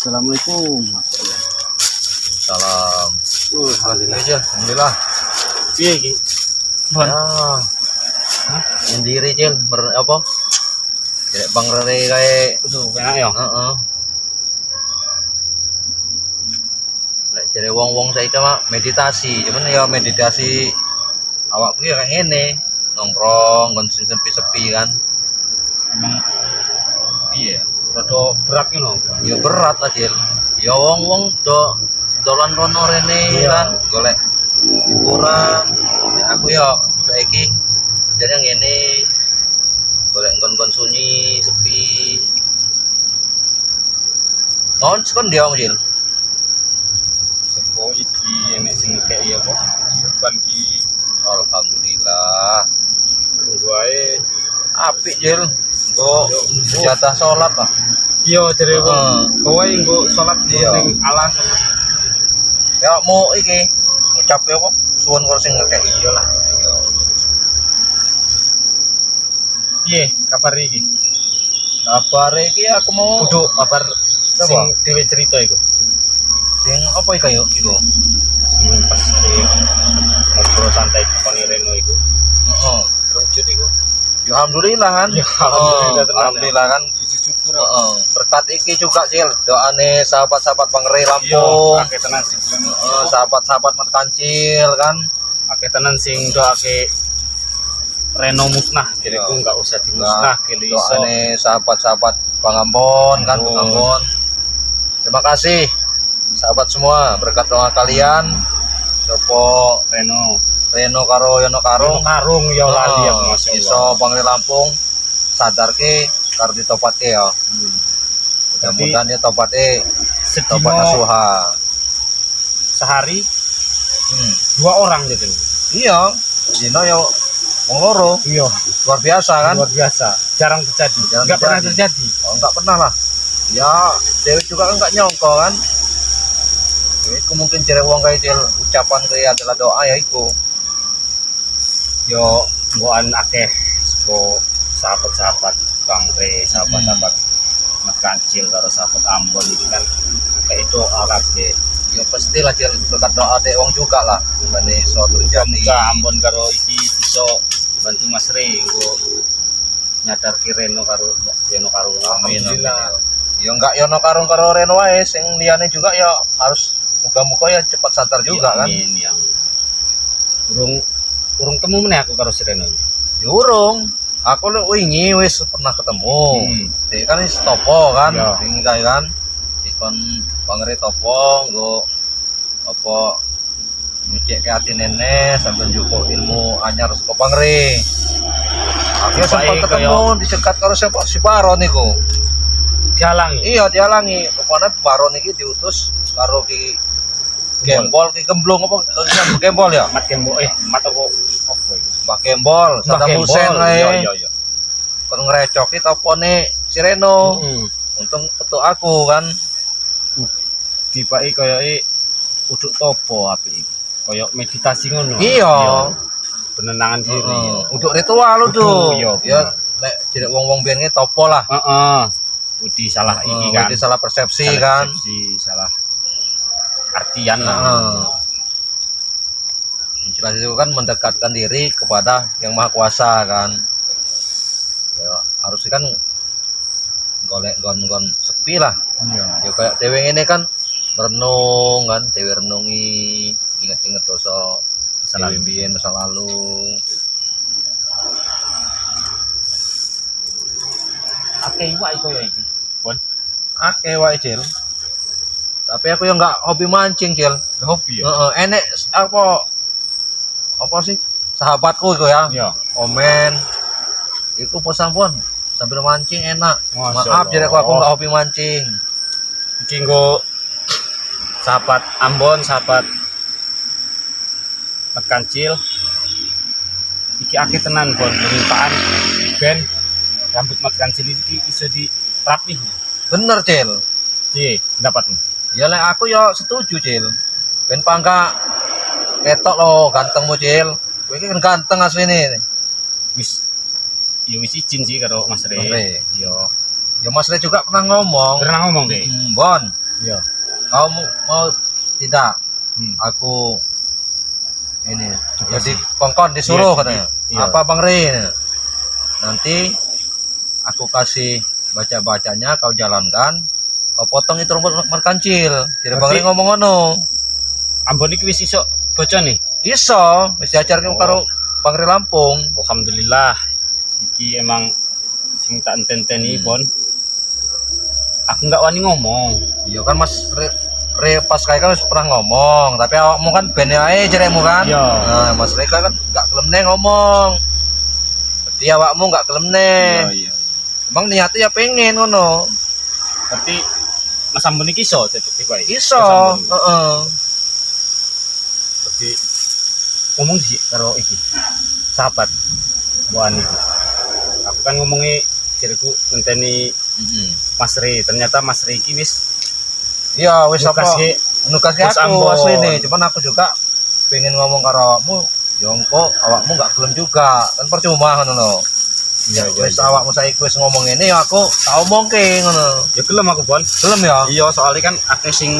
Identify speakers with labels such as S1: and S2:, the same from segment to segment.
S1: Assalamualaikum.
S2: Salam.
S1: Alhamdulillah.
S2: Aja, alhamdulillah.
S1: Piye iki? Bon.
S2: Ya. Sendiri Cil, apa? Kayak Bang Rere kayak
S1: Tuh, enak ya.
S2: heeh. Lek jare wong-wong saiki mah meditasi, cuman ya meditasi awakku ya kayak ngene, nongkrong kon sepi-sepi kan.
S1: Emang piye? Rada berat ki lho.
S2: Ya berat lah Cil. Ya wong-wong dolan rono rene
S1: Iya.
S2: kan, golek hiburan. Ya, aku ya saiki jadi ngene golek nggon-nggon sunyi, sepi. Non kon dia Cil.
S1: Seko iki enek sing kei apa? Serban ki
S2: Alhamdulillah.
S1: wae.
S2: Apik Cil. Go jatah sholat lah.
S1: Iya jare wong
S2: Heeh.
S1: kowe engko salat
S2: Iya.
S1: ning alas.
S2: Ya mau iki ngucap apa? Suwun karo sing ngekek iya lah.
S1: Piye kabar iki?
S2: Kabar iki aku mau
S1: Kudu kabar
S2: Siapa?
S1: sing dhewe cerita iku.
S2: sing apa iki kayu iku?
S1: Sing pas ngobrol santai kon Reno iku.
S2: Heeh.
S1: Terwujud iku.
S2: Ya alhamdulillah kan.
S1: Ya, alhamdulillah tenan,
S2: Alhamdulillah kan.
S1: Siji syukur.
S2: Heeh. Berkat iki juga Cil, doane sahabat-sahabat Bang Rey
S1: Iya,
S2: Lampung.
S1: akeh tenan sing bilang.
S2: Sahabat-sahabat Mat Kancil kan.
S1: Akeh tenan sing doake Reno musnah, jadi
S2: Iya.
S1: ku nggak usah dimusnah kali iso.
S2: Doane sahabat-sahabat Bang Ambon kan,
S1: Oh.
S2: Bang Ambon. Terima kasih sahabat semua, berkat doa kalian sopo
S1: Reno
S2: karo Yono Karo
S1: karung ya lali aku
S2: Heeh,
S1: masyaallah.
S2: iso Bang Rey Lampung sadarke karo ditopatke ya. Mudah-mudahan ya tobatke tobat
S1: Sedino
S2: nasuha.
S1: sehari
S2: Hmm.
S1: 2 orang gitu.
S2: Iya, dino ya wong loro
S1: Iya,
S2: luar biasa kan.
S1: luar biasa. Jarang terjadi.
S2: Jarang
S1: Enggak pernah
S2: terjadi.
S1: terjadi.
S2: Oh, enggak pernah lah. Ya, Dewi juga kan enggak nyongko kan. Iku mungkin jere wong kae Cil, ucapan kae adalah doa ya iku.
S1: Yo mbokan akeh sego sahabat-sahabat Bang Re, sahabat-sahabat Mat Kancil karo sahabat Ambon itu kan kayak doa kabeh.
S2: Ya pastilah Cil, berkat doa dek wong juga lah. Bane iso terjadi.
S1: Muga Ambon karo iki iso bantu Mas Re nggo nyadarke Reno karo Reno karo
S2: Amin.
S1: alhamdulillah.
S2: Ya enggak Yono karo Reno wae, sing liyane juga ya harus muga-muga ya cepat sadar juga kan.
S1: Amin ya. Urung temu meneh aku karo si Reno ini.
S2: Ya urung. Aku lu wingi wis pernah ketemu. Dek kan wis topo kan,
S1: Iya.
S2: wingi kae kan. Dikon Bang Rey topo nggo apa nyucik ke hati nenek sambil njupuk ilmu anyar saka Bang Rey. Aku
S1: Ya,
S2: sempat
S1: baik,
S2: ketemu dicegat karo siapa? Si Baron niku.
S1: Dialangi.
S2: Iya, dialangi. Pokoknya Baron iki diutus karo Ki Gembol, Ki Gemblong apa? Gembol ya?
S1: Mat Gembo mat apa iki?
S2: Mbah Gembol, Saddam Hussein
S1: Iya
S2: kae.
S1: iya.
S2: Kon ngrecoki topone si Reno.
S1: Heeh.
S2: Untung petuk aku kan.
S1: Dipake koyoke uduk topo apik iki. Koyok meditasi ngono.
S2: Iya.
S1: Penenangan diri.
S2: Untuk ritual
S1: Udah,
S2: udah.
S1: iya,
S2: Ya
S1: bener.
S2: lek jadi wong-wong biyen ki topo lah.
S1: Heeh. Budi salah iki kan.
S2: Berarti salah persepsi
S1: Salah
S2: kan.
S1: persepsi, salah artian lah.
S2: Jelas itu kan mendekatkan diri kepada yang maha kuasa kan. Ya harus kan golek gon-gon sepi lah.
S1: Iya.
S2: Ya kayak dewe ini kan merenung kan, dewe renungi, inget-inget dosa
S1: Masa
S2: dewe
S1: lalu.
S2: biyen masa lalu.
S1: Akeh iwak koyo iki. Bon,
S2: Akeh wae Cil. Tapi aku yang enggak hobi mancing Cil.
S1: hobi ya.
S2: Heeh, enek apa sih? Sahabatku itu ya.
S1: Iya.
S2: Komen. Iku pesan pun sambil mancing enak.
S1: Masya
S2: Maaf jadi aku
S1: Allah.
S2: enggak hobi mancing.
S1: Iki nggo sahabat Ambon, sahabat Mat Kancil. Iki akeh tenan Bon, permintaan ben rambut Mat Kancil iki iso dirapih.
S2: Bener Cil.
S1: Piye pendapatmu?
S2: Ya lek aku ya setuju Cil. Ben pangka ketok lo gantengmu Cil. Kowe iki kan ganteng asline.
S1: Wis ya wis izin sih karo Mas Re.
S2: Mas Re.
S1: Iya.
S2: Ya Mas Rey juga pernah ngomong.
S1: Pernah ngomong deh.
S2: Bon,
S1: Iya.
S2: Kau mau tidak?
S1: Aku
S2: Ini
S1: Tugas
S2: jadi
S1: sih.
S2: kongkon disuruh
S1: Iya,
S2: katanya.
S1: iya.
S2: Apa Bang Rin? Nanti aku kasih bacanya, kau jalankan, kau potong itu rumput merkancil. Jadi Bang
S1: Berarti-
S2: Rin ngomong ngono.
S1: Ambon iki wis iso baca nih.
S2: Iso, wis diajarke
S1: Oh.
S2: karo Bang Rin Lampung.
S1: Alhamdulillah. Iki emang sing tak enten-enteni pon. Aku nggak wani ngomong.
S2: Iya kan Mas Re pas kayak kan pernah ngomong, tapi awakmu kan ben ae jaremu kan.
S1: Iya.
S2: Nah, Mas Reka kan nggak gelem neh ngomong. Berarti awakmu nggak gelem neh.
S1: Iya.
S2: Emang niatnya ya pengen ngono.
S1: Berarti Mas Ambon iki iso tiba iki.
S2: Iso,
S1: Mas Ambon.
S2: heeh.
S1: Berarti ngomong sih karo iki. Sahabat Wani. Aku kan ngomongi jariku ngenteni Mas Ri. Ternyata Mas Ri iki wis
S2: Iya, wis apa?
S1: nugas
S2: Nugas
S1: Bos
S2: aku
S1: Ambon.
S2: asline, cuman aku juga pengen ngomong karo awakmu, ya engko awakmu nggak gelem juga. Kan percuma ngono lho.
S1: Iya,
S2: Wis awakmu saiki wis ngomong ini ya aku tak omongke ngono.
S1: Ya gelem aku, Bon.
S2: Gelem ya?
S1: Iya, soalnya kan akeh sing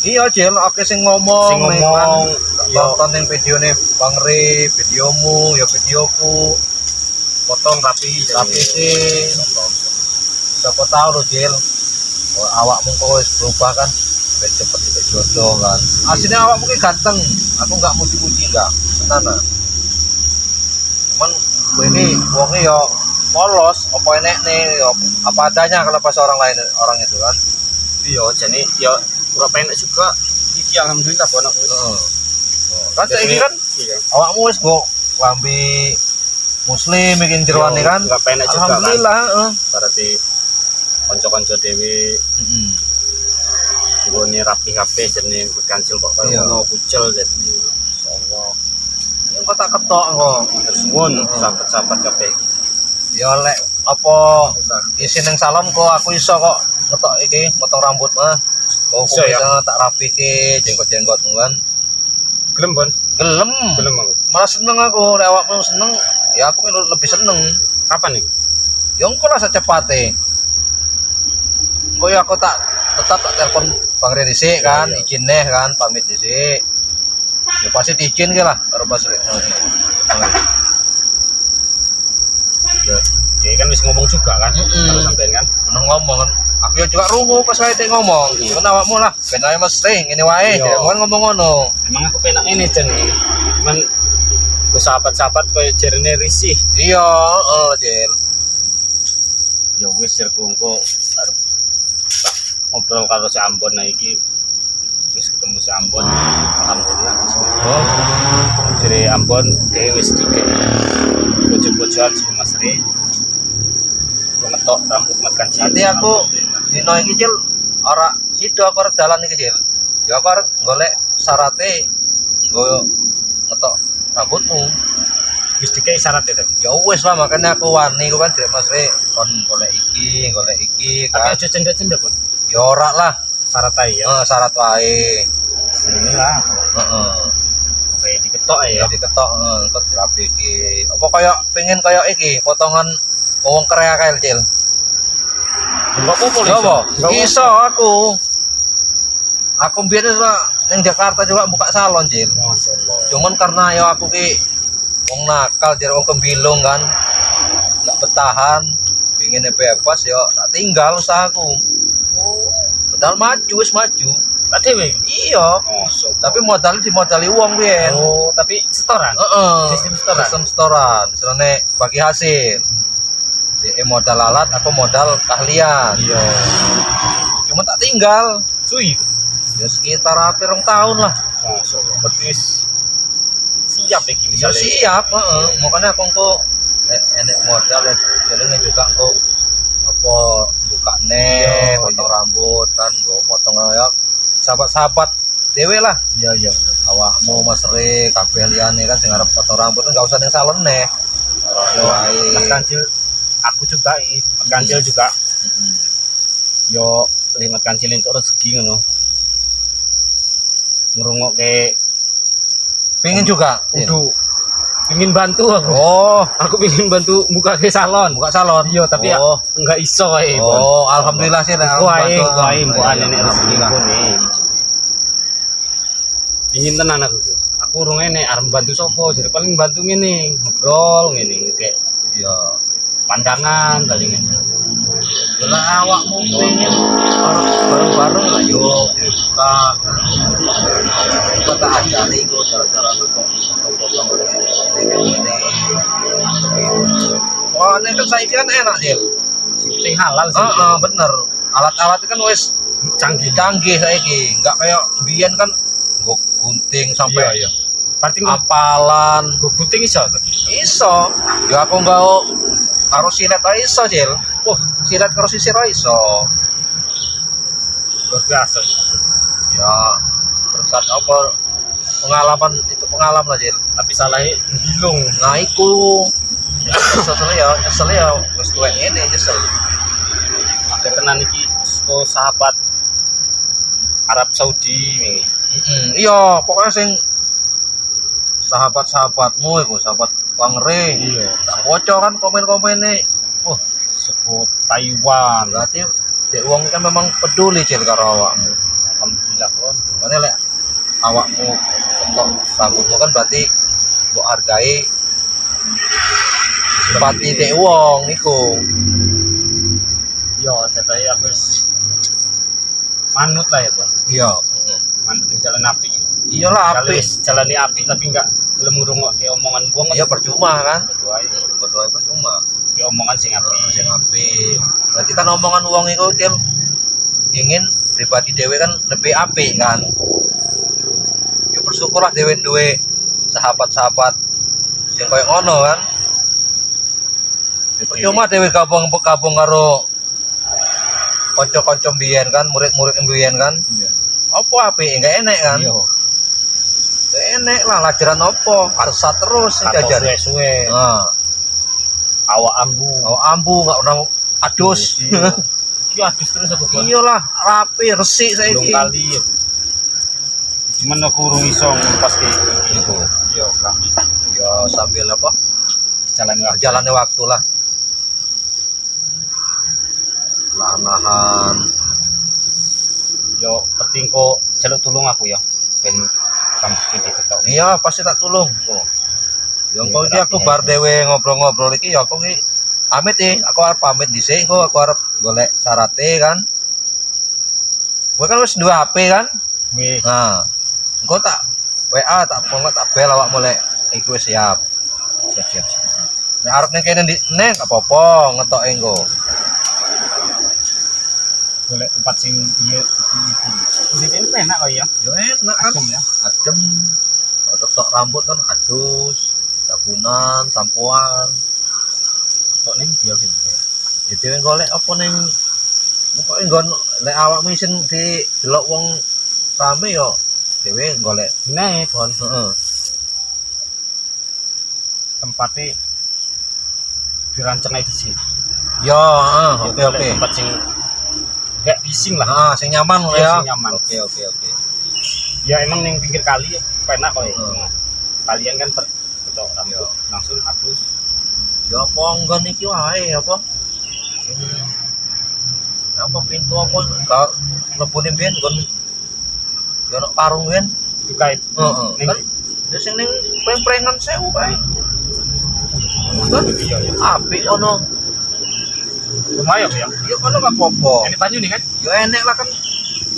S2: Iya, Jel, oke sing ngomong, nih,
S1: ngomong.
S2: kan.
S1: Iya.
S2: Tonton yang videone Bang Re, videomu, ya videoku. Potong rapi sih. Siapa tahu lo, Jel. Awakmu kok wis berubah kan, biar cepet juga jodoh kan. Aslinya awakmu ki ganteng, aku nggak muji-muji nggak, tenan. Cuman gue ini wongnya ya polos, apa enek nih, ya apa adanya kalau pas orang itu kan.
S1: Iya, jadi ya ora penek juga. Iki alhamdulillah Bon aku wis.
S2: Kan saiki kan
S1: Iya.
S2: awakmu wis go lambi muslim bikin jeroane kan.
S1: Enggak penek juga kan.
S2: Alhamdulillah, heeh.
S1: Berarti kanca-kanca dhewe nggone rapi HP jenenge kancil kok kaya
S2: Iya.
S1: ngono kucel jadi. Insyaallah.
S2: Ya kok tak ketok kok.
S1: Suwun sahabat-sahabat kabeh.
S2: Ya lek apa isi ning salon kok aku iso kok ngetok iki, motong rambut mah. Kok
S1: Iso ya?
S2: bisa tak rapike, jenggot-jenggot kan.
S1: Gelem Bon?
S2: Gelem.
S1: Gelem aku.
S2: Malah seneng aku, lek awakmu seneng, ya aku lebih seneng.
S1: Kapan nih?
S2: Ya engko lah secepatnya. Kok ya aku tetap tak telepon Bang Ren dhisik kan,
S1: Iya.
S2: izin neh kan, pamit dhisik. Ya pasti diizin ke lah karo Bang Ren.
S1: Ya, dia kan wis ngomong juga kan, kalau sampean kan.
S2: Pernah ngomong kan. Aku ya juga rungu pas saya ngomong. Kan awakmu lah, ben ae Mas Ring ngene wae,
S1: Iya.
S2: jangan ngomong ngono.
S1: Emang aku penak ini Jen. Cuman ku sahabat-sahabat koyo jerene risih.
S2: Iya, Jel.
S1: Ya wis jerku engko arep tak ngobrol karo si Ambon nah iki wis ketemu si Ambon alhamdulillah wis ngobrol jere Ambon dhewe wis dikek bojo-bojoan sama Mas Ri ngetok rambut mat kancil.
S2: Nanti aku dino iki Jel ora sida aku arep dalan iki Jel. Ya aku arep golek syarate nggo ngetok rambutmu.
S1: Wis dikek syaratnya tadi.
S2: Ya wis lah makanya aku wani ku kan Mas Re kon golek iki
S1: Tapi
S2: kan.
S1: aja cendek-cendek pun
S2: Ya ora lah,
S1: syarat ae ya.
S2: syarat wae.
S1: Ini lah
S2: Heeh.
S1: kayak diketok ae
S2: Ya
S1: ya.
S2: diketok kok dirapiki. Apa kaya pengen kaya iki potongan wong Korea kae Cil.
S1: Enggak apa-apa
S2: Ya apa?
S1: Nggak
S2: Iso aku. Aku mbiyen ning Jakarta juga buka salon Cil.
S1: apa-apa. Masyaallah.
S2: Cuman karena ya aku ki wong nakal jadi wong kembilung kan. Enggak bertahan, pengen bebas ya tak tinggal usahaku. Padahal maju wis maju.
S1: Tak dhewe.
S2: Iya,
S1: Masyaallah.
S2: tapi modalnya dimodali uang biyen.
S1: Oh, tapi setoran.
S2: Heeh.
S1: Sistem setoran.
S2: Sistem setoran. Misalnya bagi hasil. Dia modal alat, aku modal keahlian.
S1: Iya.
S2: Cuma tak tinggal.
S1: Suwi.
S2: Ya sekitar hampir 2 tahun lah.
S1: Masyaallah. Berarti wis siap iki
S2: Ya
S1: misalnya.
S2: siap, makanya aku kok enek modal ya jadinya juga kok apa buka
S1: Iya,
S2: potong
S1: iya.
S2: rambut kan, gue potong ya sahabat-sahabat dewe lah.
S1: Iya, iya.
S2: Awakmu Mas Re, kabeh liyane kan sing arep potong rambut kan enggak usah ning salon neh.
S1: Yo, Mas Kancil, aku juga Mas Kancil juga. Yo, Mas Kancil entuk rezeki ngono. Ngrungokke
S2: Pengen juga.
S1: kudu Pingin bantu aku.
S2: Oh,
S1: Aku pingin bantu buka ke salon.
S2: buka salon.
S1: Iya, tapi ya
S2: Oh.
S1: enggak iso ae.
S2: Oh, alhamdulillah sih nek
S1: Wah,
S2: bantu.
S1: mbok
S2: Iya,
S1: nenek rezeki
S2: alhamdulillah.
S1: pun nih. Pingin tenan aku. Aku urung enek arep bantu sapa, jadi paling bantu ngene, ngobrol ngene kayak
S2: Iya.
S1: pandangan paling ngene.
S2: Lah awakmu pengen bareng-bareng lah yo dibuka. Kita tak ajari iku cara-cara potong-potong ini. Wah, ini kan saiki kan enak, Jil.
S1: Sing penting halal sih.
S2: Heeh, bener. Alat-alat kan wis
S1: Canggih.
S2: saiki, enggak kayak biyen kan nggo gunting sampai
S1: Iya. Berarti
S2: apalan.
S1: gunting iso.
S2: Iso. Ya aku enggak karo silet ae iso, Jil.
S1: Wah,
S2: Silet karo sisir ae iso.
S1: luar biasa.
S2: Ya berkat apa pengalaman lah, Jil.
S1: Tapi salahnya bilung.
S2: Nah iku nyesel ya wis tuwek ngene nyesel.
S1: Ada tenan iki saka sahabat Arab Saudi ini.
S2: Iya, pokoknya sing sahabat-sahabatmu iku, sahabat Bangre.
S1: Iya.
S2: Tak bocor kan komen-komene.
S1: Wah, sebut Taiwan.
S2: Berarti dek wong kan memang peduli Jil karo awakmu.
S1: Alhamdulillah kon.
S2: Makanya lek awakmu kok rambutmu kan berarti mbok hargai sepati dek wong iku.
S1: Iya, cetai aku wis manut lah ya, Bang.
S2: Iya,
S1: Manut di jalan api.
S2: iyalah
S1: Kalau
S2: apik.
S1: wis jalani api tapi enggak gelem ngrungokke omongan buang
S2: Iya percuma kan?
S1: Berdoa
S2: Berdoa percuma.
S1: ke omongan sing api.
S2: Sing apik. Berarti kan omongan wong iku dia ingin pribadi dhewe kan lebih apik kan. Ya bersyukurlah dhewe duwe sahabat-sahabat sing koyo ngono kan. Ya, percuma dhewe gabung karo kanca-kanca mbiyen kan, murid-murid mbiyen kan.
S1: Iya.
S2: Apa apik enggak enek kan?
S1: Iya.
S2: Enggak enek lah lajaran apa? Arsa terus sing
S1: Kata
S2: diajar.
S1: suwe-suwe.
S2: Nah,
S1: Awak ambu.
S2: ambu enggak pernah adus.
S1: Iya. Iki adus terus aku Bang.
S2: Iyalah, rapi, resik
S1: Belum
S2: saiki.
S1: kali ya. Cuman aku urung iso pas ke
S2: Iku.
S1: Iya, Bang.
S2: Ya sambil apa?
S1: Jalan waktu.
S2: Jalannya waktu lah. Nahan.
S1: Yo penting kok jaluk tulung aku ya. Ben kampus iki ketok.
S2: Iya, pasti tak tulung. Oh. Ya engko iki aku bar dhewe ngobrol-ngobrol iki ya aku iki pamit aku arep pamit dhisik engko aku arep golek syarate kan. Kowe kan wis duwe HP kan?
S1: Wis.
S2: Nah, engko tak WA tak tak bel awak mulai iku wis siap.
S1: Siap.
S2: Nek arep ning kene neng gak apa-apa ngetok engko.
S1: Golek tempat sing iya iki. Di sini enak kok ya.
S2: Ya enak kan.
S1: Adem ya.
S2: Adem. Kalau ketok rambut kan adus, sabunan, sampoan.
S1: Kok ning dia gitu.
S2: Ya dhewe golek apa ning pokoke nggon lek awakmu isin di delok wong rame yo dhewe golek
S1: Nah,
S2: kon heeh.
S1: tempatnya dirancang aja sih.
S2: Yo, heeh, oke
S1: Golek
S2: oke.
S1: Tempat sing gak bising lah.
S2: Heeh, sing nyaman
S1: Iya,
S2: ya.
S1: sing nyaman.
S2: Oke oke oke.
S1: Ya emang ning pinggir kali ya enak kok ya.
S2: Hmm.
S1: Kalian kan ketok
S2: Iya.
S1: rambut langsung hapus.
S2: Ya apa nggon iki wae apa? Apa pintu apa gak mlebune mbiyen nggon yo ono parung mbiyen.
S1: Itu kait.
S2: Heeh.
S1: Ning
S2: Kan ya sing ning preng-prengan sewu kae. Kan
S1: iya ya.
S2: apik ono.
S1: Lumayan ya.
S2: Ya kono gak apa-apa.
S1: Ini banyu nih kan?
S2: Ya enek lah kan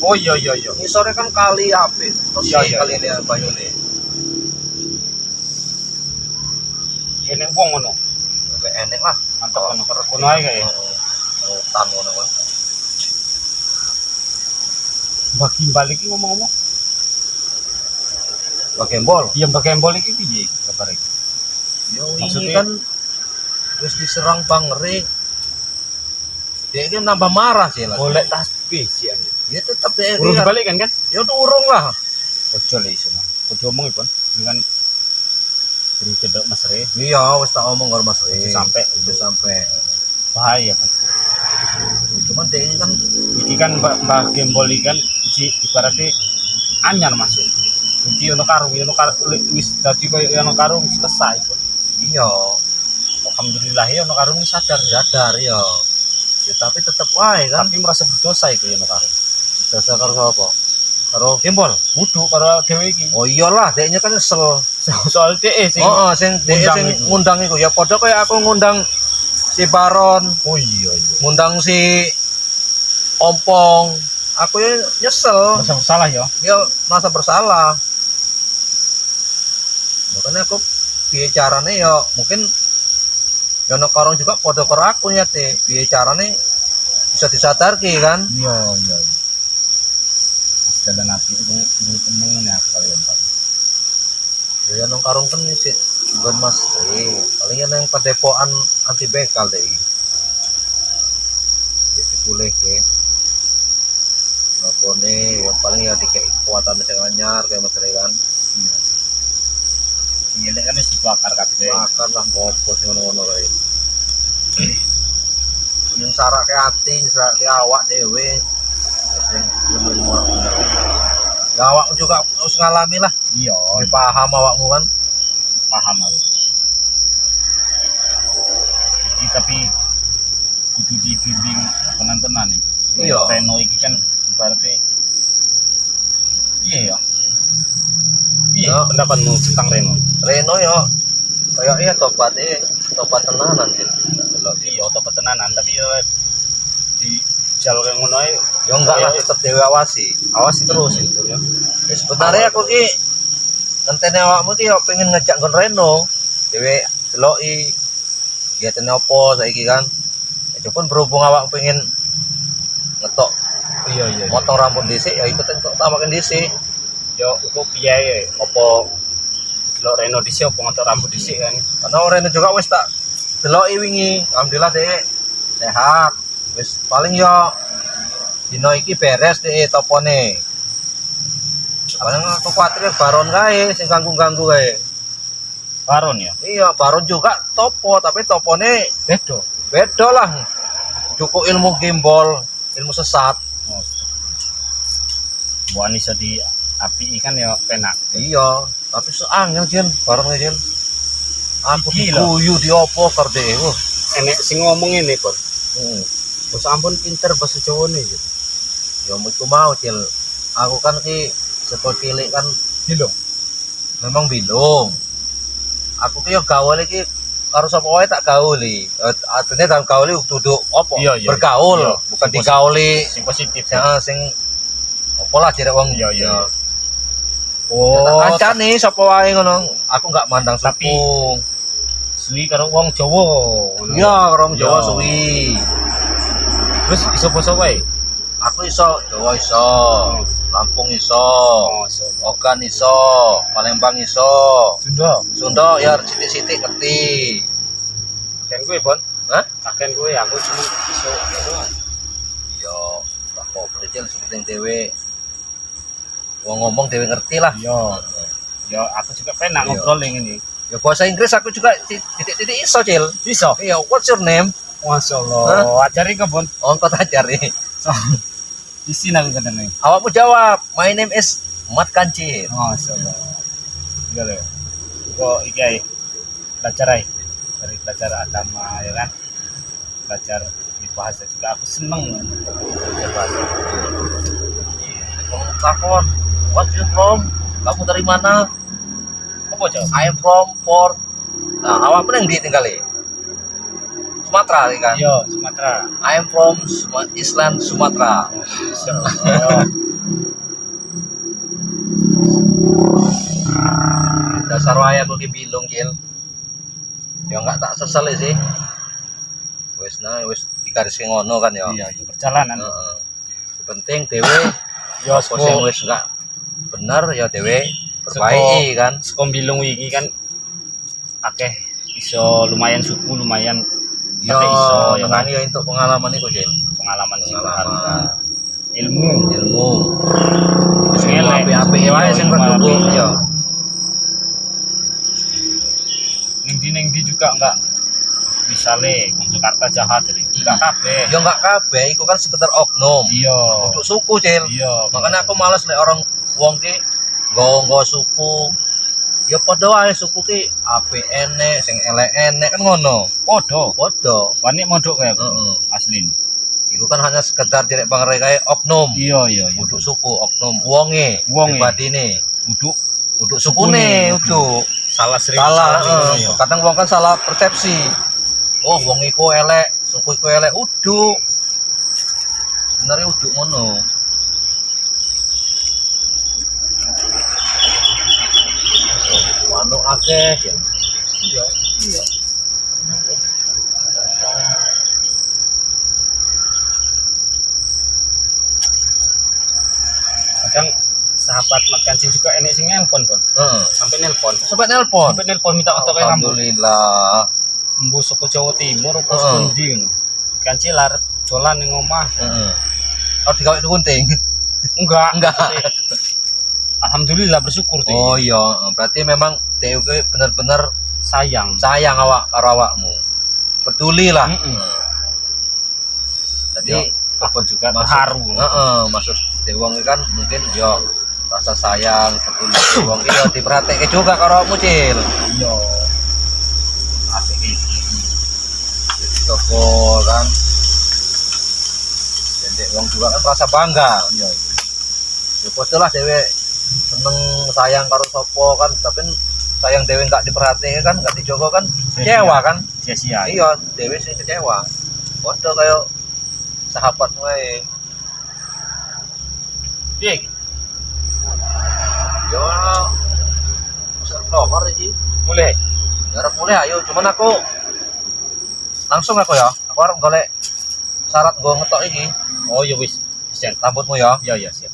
S1: Oh iya.
S2: ngisore kan kali apik. Terus
S1: Iya.
S2: kali ini banyune.
S1: Ini wong ngono.
S2: Ya enek lah.
S1: Mantap ngono. Kono ae kae.
S2: Hutan ngono kan.
S1: Bagi balik iki ngomong-ngomong.
S2: Bagembol.
S1: Iya Mbak Gembol iki piye kabar iki?
S2: Yo ini
S1: Maksudnya-
S2: kan wis diserang Bang Ri. Dia kan nambah marah sih lah.
S1: Golek tasbih cian.
S2: Ya tetap dia
S1: Urung
S2: kan.
S1: dibalik kan?
S2: Ya urung lah.
S1: Ojo le iso. Kudu omong Ipon. Ini kan jadi cedok Mas Re.
S2: Iya, wis tak omong karo Mas Ri.
S1: Udah sampai.
S2: udah sampai.
S1: Bahaya kan.
S2: Cuman dia ini kan
S1: Iki kan Mbak Gembol iki kan ibaratnya anyar masuk. Jadi ono karung wis dadi koyo ono karung selesai.
S2: Iya,
S1: Alhamdulillah ya ono karo sadar ya.
S2: sadar ya. Ya tapi tetep wae kan.
S1: Tapi merasa berdosa iku ya ono karo.
S2: Dosa karo sapa? Karo
S1: Gembol, wudu karo dhewe iki.
S2: oh iyalah, deknya kan nyesel.
S1: Soal DE sing
S2: Sing dhek
S1: ngundang
S2: sing
S1: iku.
S2: ngundang iku ya padha kaya aku ngundang si Baron,
S1: oh iya iya.
S2: ngundang si Ompong. Aku ya nyesel,
S1: Merasa bersalah ya.
S2: ya merasa bersalah. Makanya aku piye carane ya mungkin ya ono korong juga padha karo aku ya teh. Piye carane bisa disadarke kan?
S1: Iya iya. Jalan api itu temen ya aku kalian Pak.
S2: Ya nang karung kan sih bukan mas paling yang padepokan anti begal deh jadi boleh ke nopone yang paling ya dikei kekuatan yang anyar kayak mas kan
S1: Iya. Ini kan wis dibakar kabeh.
S2: makan lah ngopo sing ngono-ngono kae yang sarak ke hati sarak ke awak dewe ya awakmu juga harus ngalami lah
S1: Iya,
S2: lebih paham awakmu kan
S1: paham aku. Iki tapi kudu dibimbing tenan-tenan nih.
S2: Iya.
S1: Reno iki kan berarti iya ya. Iya,
S2: Ya.
S1: pendapatmu tentang Reno?
S2: Reno ya kayak iya tobat tenanan sih
S1: Iya, tobat tenanan, tapi ya di jalur yang ngono ae
S2: ya enggak lah tetep dewe awasi
S1: terus itu ya.
S2: ya sebenarnya aku ki ngenteni awakmu ki ya pengen ngejak nggon Reno dewe deloki kegiatan opo saiki kan itu pun berhubung awak pengen ngetok
S1: Iya iya.
S2: motong rambut dhisik ya ikut entuk tamaken dhisik
S1: Yo iku piye ya? Apa lo Reno dhisik apa ngotot rambut dhisik kan?
S2: karena Reno juga wis tak deloki wingi alhamdulillah dek sehat wis paling ya dino iki beres deh topone paling aku khawatir Baron kae sing ganggu-ganggu kae
S1: Baron ya.
S2: iya Baron juga topo tapi topone beda lah cukup ilmu gimbal ilmu sesat
S1: Oh. Bukan iso di api kan ya penak.
S2: iya tapi seangel jen Baron jen aku
S1: Iki lho.
S2: diguyu di opo kerde
S1: Enek sing ngomong ini kok.
S2: hmm.
S1: Bos ampun pinter bahasa Jawa nih gitu.
S2: ya itu mau cil aku kan ki sekolah cilik kan
S1: Bilong.
S2: memang bingung aku ki yo gaul iki karo sapa wae tak gauli artinya dalam gauli duduk opo
S1: Iya, iya.
S2: bergaul
S1: Iya.
S2: bukan
S1: Sing
S2: digauli
S1: Sing positif.
S2: sing opo lah jere wong
S1: Iya, iya.
S2: ya.
S1: Oh,
S2: kancane sapa wae ngono aku nggak mandang
S1: Tapi-
S2: suku
S1: suwi karo wong Jawa.
S2: iya orang Jawa
S1: Iya.
S2: suwi
S1: Terus iso basa wae.
S2: aku iso Jawa iso Lampung iso
S1: Oh, so.
S2: Ogan iso Palembang iso
S1: Sunda.
S2: Sunda ya sithik-sithik ngerti
S1: Kan gue, Bon.
S2: Hah?
S1: Akan gue aku cuma iso
S2: yo lah kok kecil sepenting dewe wong ngomong dewe ngerti lah
S1: Iya. Ya aku juga penak
S2: Iya.
S1: ngobrol yang ini.
S2: ya bahasa Inggris aku juga titik-titik iso cil
S1: Bisa.
S2: iya what's your name
S1: Masya Allah. Ajari ke Bon.
S2: oh kau ajari
S1: Di sini aku kadang nih.
S2: awakmu jawab my name is Mat Kancil
S1: Masya Allah. Iya loh. Kok iki belajar ay. Dari belajar agama ya kan. Belajar di bahasa juga aku seneng belajar bahasa.
S2: kamu takon what you from kamu dari mana
S1: Apa jawab?
S2: I am from Port nah awakmu yang di tinggali Sumatera kan
S1: Iya, Sumatera.
S2: I am from Island Sumatera
S1: Masya Allah.
S2: dasar wae aku ki bilung Cil ya enggak tak sesel sih wis digaris ngono kan ya
S1: Iya, iya, perjalanan.
S2: heeh penting dewe
S1: Ya,
S2: apa sing wis enggak bener ya dewe perbaiki kan
S1: Sekombilung iki kan akeh iso lumayan suku lumayan
S2: ya
S1: Tapi iso, ya
S2: tenang ya untuk pengalaman itu Cil
S1: pengalaman sing
S2: pengalaman
S1: berharga. Ilmu
S2: ilmu
S1: Sing elek.
S2: api-api wae sing
S1: Ilmu
S2: rada
S1: api.
S2: ya
S1: ning di juga enggak misale wong Jakarta jahat jadi enggak kabeh.
S2: ya enggak kabeh iku kan sekedar oknum
S1: Iya.
S2: untuk suku Cil
S1: Iya.
S2: makanya aku males lek orang wong ki nggawa suku Ya padha wae suku ki apik enek, sing elek enek kan ngono.
S1: Podo.
S2: Padha.
S1: Wani mondok kayak
S2: Heeh.
S1: asli.
S2: Iku kan hanya sekedar direk bangre kae oknum.
S1: Iya iya iya.
S2: Uduk suku oknum wonge,
S1: Wonge.
S2: pribadine.
S1: Uduk
S2: Uduk sukune, uduk.
S1: salah sering
S2: Salah,
S1: ngono ya.
S2: kadang wong kan salah persepsi. Oh, wong iku elek, suku iku elek, uduk. Sebenarnya uduk ngono. Manuk akeh ya. Iya, iya.
S1: Kadang sahabat makan sing juga enek sing nelpon, Bon.
S2: Heeh.
S1: Sampai nelpon.
S2: Sampai nelpon.
S1: Sampai nelpon minta foto kayak rambut.
S2: Alhamdulillah.
S1: Mbu suku Jawa Timur apa
S2: Heeh.
S1: sendi ngono. Kan cilar dolan ning omah.
S2: Heeh. Kalau digawe gunting.
S1: Enggak.
S2: Enggak.
S1: maksudnya, Alhamdulillah bersyukur tuh.
S2: Oh iya, berarti memang DUK benar-benar
S1: sayang.
S2: sayang awak karo awakmu. Peduli lah.
S1: Mm-mm.
S2: Jadi
S1: Aku juga
S2: Maksud-
S1: terharu.
S2: maksud wong iki kan mungkin yo rasa sayang, peduli wong iki yo diperhatike juga karo awakmu, Cil.
S1: Iya. Asik iki.
S2: Toko kan. Jadi wong juga kan merasa bangga.
S1: Iya.
S2: Ya padha lah dhewe seneng sayang karo sapa kan, tapi sayang dhewe enggak diperhatike kan, enggak dijogo kan kecewa kan.
S1: Sia-sia.
S2: Iya, dhewe sing kecewa. Padha kaya sahabat wae.
S1: Piye?
S2: Ya masa nomor iki.
S1: Mulai.
S2: Arep mulai ayo, cuman aku langsung aku ya. Aku arep golek syarat gue ngetok iki.
S1: Oh ya wis. Siap.
S2: Rambutmu ya.
S1: Iya iya siap.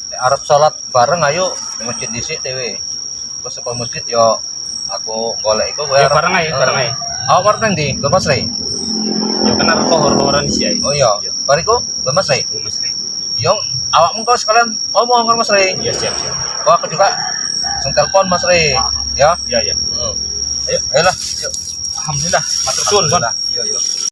S2: Nek arep salat bareng ayo di masjid dhisik dhewe. Terus saka masjid yo aku golek iku kowe
S1: Ya bareng ae, bareng ae.
S2: Aku arep nang ndi? Mbak Mas Rey.
S1: Ya kan arep lohor-lohoran isi ae.
S2: Oh iya. Bariku Mbak Mas Rey.
S1: Mas Rey.
S2: Yo awakmu kok sekalian ngomong karo Mas Rey.
S1: Ya siap siap.
S2: Kok aku juga langsung telepon Mas Rey. Ya.
S1: Iya iya.
S2: Ayo, ayolah. Yuk.
S1: Alhamdulillah. Matur suwun, Bon.
S2: Yo yo.